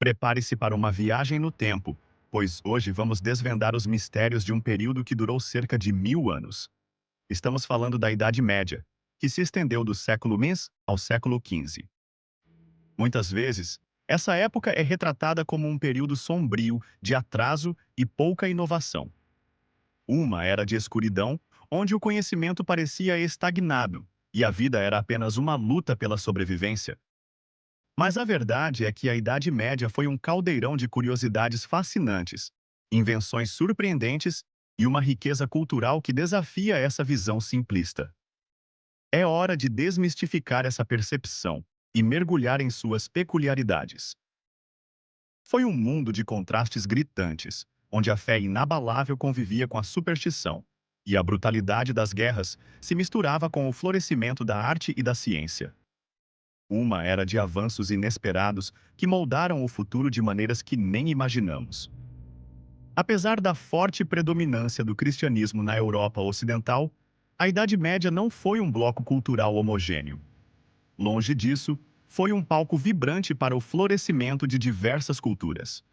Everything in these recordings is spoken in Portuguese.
Prepare-se para uma viagem no tempo, pois hoje vamos desvendar os mistérios de um período que durou cerca de 1000 anos. Estamos falando da Idade Média, que se estendeu do século mês ao século XV. Muitas vezes, essa época é retratada como um período sombrio de atraso e pouca inovação. Uma era de escuridão, onde o conhecimento parecia estagnado e a vida era apenas uma luta pela sobrevivência. Mas a verdade é que a Idade Média foi um caldeirão de curiosidades fascinantes, invenções surpreendentes e uma riqueza cultural que desafia essa visão simplista. É hora de desmistificar essa percepção e mergulhar em suas peculiaridades. Foi um mundo de contrastes gritantes, onde a fé inabalável convivia com a superstição, e a brutalidade das guerras se misturava com o florescimento da arte e da ciência. Uma era de avanços inesperados que moldaram o futuro de maneiras que nem imaginamos. Apesar da forte predominância do cristianismo na Europa Ocidental, a Idade Média não foi um bloco cultural homogêneo. Longe disso, foi um palco vibrante para o florescimento de diversas culturas.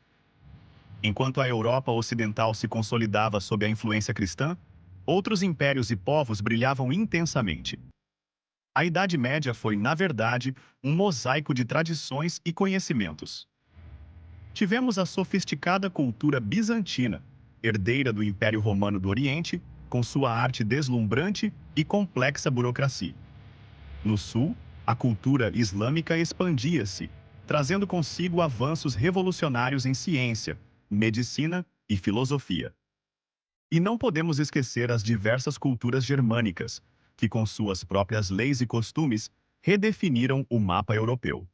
Enquanto a Europa Ocidental se consolidava sob a influência cristã, outros impérios e povos brilhavam intensamente. A Idade Média foi, na verdade, um mosaico de tradições e conhecimentos. Tivemos a sofisticada cultura bizantina, herdeira do Império Romano do Oriente, com sua arte deslumbrante e complexa burocracia. No sul, a cultura islâmica expandia-se, trazendo consigo avanços revolucionários em ciência, medicina e filosofia. E não podemos esquecer as diversas culturas germânicas, que com suas próprias leis e costumes redefiniram o mapa europeu.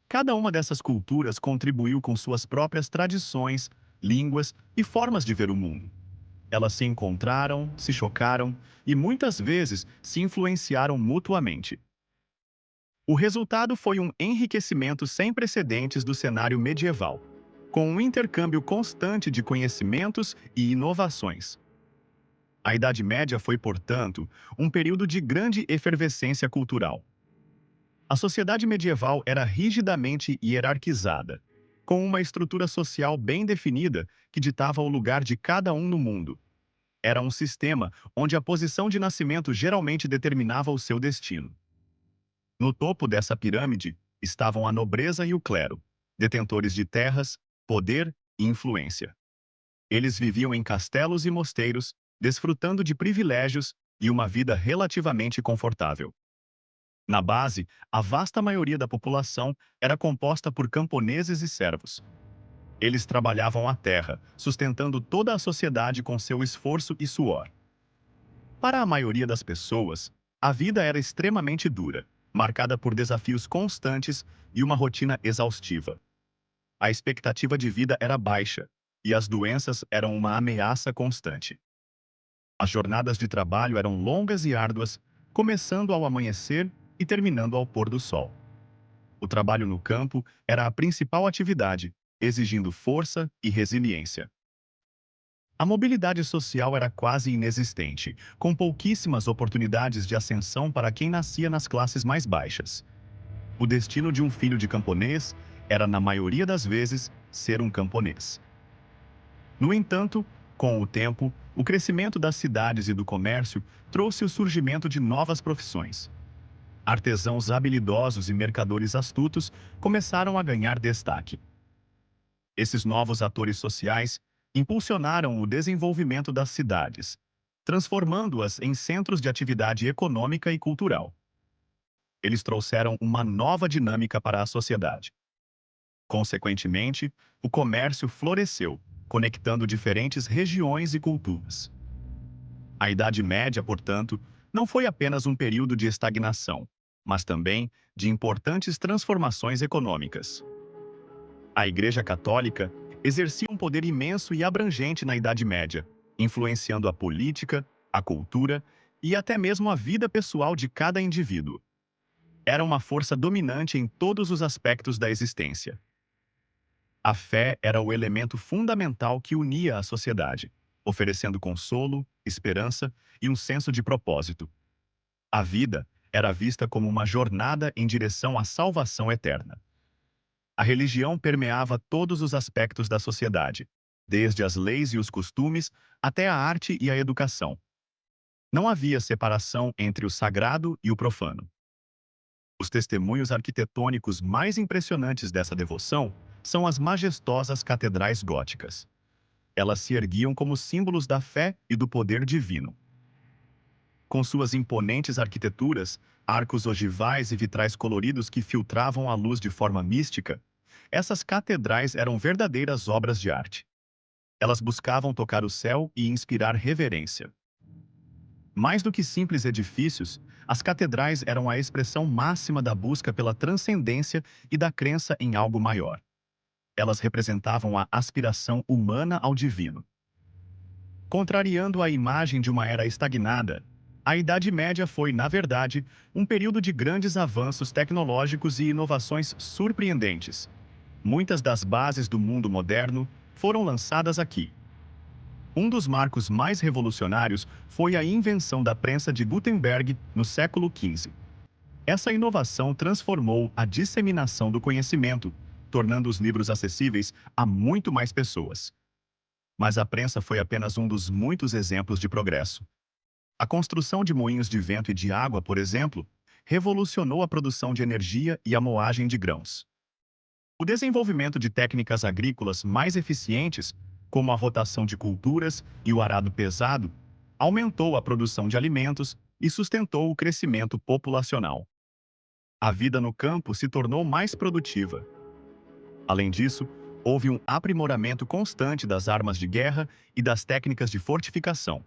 Cada uma dessas culturas contribuiu com suas próprias tradições, línguas e formas de ver o mundo. Elas se encontraram, se chocaram e muitas vezes se influenciaram mutuamente. O resultado foi um enriquecimento sem precedentes do cenário medieval, com um intercâmbio constante de conhecimentos e inovações. A Idade Média foi, portanto, um período de grande efervescência cultural. A sociedade medieval era rigidamente hierarquizada, com uma estrutura social bem definida que ditava o lugar de cada um no mundo. Era um sistema onde a posição de nascimento geralmente determinava o seu destino. No topo dessa pirâmide estavam a nobreza e o clero, detentores de terras, poder e influência. Eles viviam em castelos e mosteiros, desfrutando de privilégios e uma vida relativamente confortável. Na base, a vasta maioria da população era composta por camponeses e servos. Eles trabalhavam a terra, sustentando toda a sociedade com seu esforço e suor. Para a maioria das pessoas, a vida era extremamente dura, marcada por desafios constantes e uma rotina exaustiva. A expectativa de vida era baixa, e as doenças eram uma ameaça constante. As jornadas de trabalho eram longas e árduas, começando ao amanhecer e terminando ao pôr do sol. O trabalho no campo era a principal atividade, exigindo força e resiliência. A mobilidade social era quase inexistente, com pouquíssimas oportunidades de ascensão para quem nascia nas classes mais baixas. O destino de um filho de camponês era, na maioria das vezes, ser um camponês. No entanto, com o tempo, o crescimento das cidades e do comércio trouxe o surgimento de novas profissões. Artesãos habilidosos e mercadores astutos começaram a ganhar destaque. Esses novos atores sociais impulsionaram o desenvolvimento das cidades, transformando-as em centros de atividade econômica e cultural. Eles trouxeram uma nova dinâmica para a sociedade. Consequentemente, o comércio floresceu, conectando diferentes regiões e culturas. A Idade Média, portanto, não foi apenas um período de estagnação, mas também de importantes transformações econômicas. A Igreja Católica exercia um poder imenso e abrangente na Idade Média, influenciando a política, a cultura e até mesmo a vida pessoal de cada indivíduo. Era uma força dominante em todos os aspectos da existência. A fé era o elemento fundamental que unia a sociedade, oferecendo consolo, esperança e um senso de propósito. A vida era vista como uma jornada em direção à salvação eterna. A religião permeava todos os aspectos da sociedade, desde as leis e os costumes até a arte e a educação. Não havia separação entre o sagrado e o profano. Os testemunhos arquitetônicos mais impressionantes dessa devoção são as majestosas catedrais góticas. Elas se erguiam como símbolos da fé e do poder divino. Com suas imponentes arquiteturas, arcos ogivais e vitrais coloridos que filtravam a luz de forma mística, essas catedrais eram verdadeiras obras de arte. Elas buscavam tocar o céu e inspirar reverência. Mais do que simples edifícios, as catedrais eram a expressão máxima da busca pela transcendência e da crença em algo maior. Elas representavam a aspiração humana ao divino. Contrariando a imagem de uma era estagnada, a Idade Média foi, na verdade, um período de grandes avanços tecnológicos e inovações surpreendentes. Muitas das bases do mundo moderno foram lançadas aqui. Um dos marcos mais revolucionários foi a invenção da prensa de Gutenberg no século XV. Essa inovação transformou a disseminação do conhecimento, tornando os livros acessíveis a muito mais pessoas. Mas a prensa foi apenas um dos muitos exemplos de progresso. A construção de moinhos de vento e de água, por exemplo, revolucionou a produção de energia e a moagem de grãos. O desenvolvimento de técnicas agrícolas mais eficientes, como a rotação de culturas e o arado pesado, aumentou a produção de alimentos e sustentou o crescimento populacional. A vida no campo se tornou mais produtiva. Além disso, houve um aprimoramento constante das armas de guerra e das técnicas de fortificação.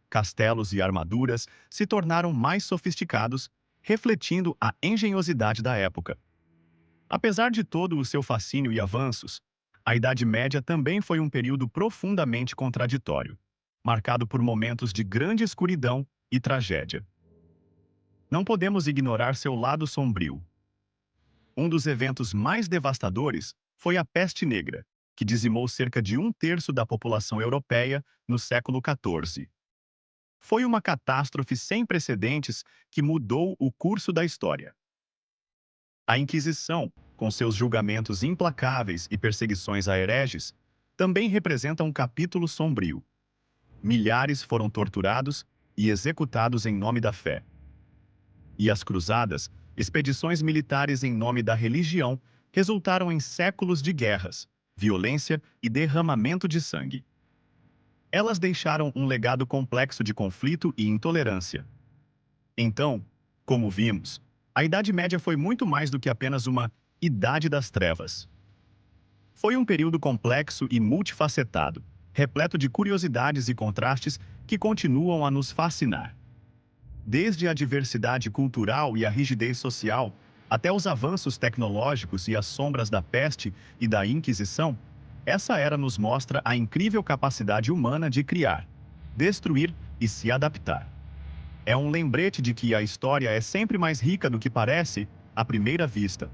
Castelos e armaduras se tornaram mais sofisticados, refletindo a engenhosidade da época. Apesar de todo o seu fascínio e avanços, a Idade Média também foi um período profundamente contraditório, marcado por momentos de grande escuridão e tragédia. Não podemos ignorar seu lado sombrio. Um dos eventos mais devastadores foi a Peste Negra, que dizimou cerca de um terço da população europeia no século XIV. Foi uma catástrofe sem precedentes que mudou o curso da história. A Inquisição, com seus julgamentos implacáveis e perseguições a hereges, também representa um capítulo sombrio. Milhares foram torturados e executados em nome da fé. E as cruzadas, expedições militares em nome da religião, resultaram em séculos de guerras, violência e derramamento de sangue. Elas deixaram um legado complexo de conflito e intolerância. Então, como vimos, a Idade Média foi muito mais do que apenas uma Idade das Trevas. Foi um período complexo e multifacetado, repleto de curiosidades e contrastes que continuam a nos fascinar. Desde a diversidade cultural e a rigidez social, até os avanços tecnológicos e as sombras da peste e da Inquisição, essa era nos mostra a incrível capacidade humana de criar, destruir e se adaptar. É um lembrete de que a história é sempre mais rica do que parece à primeira vista.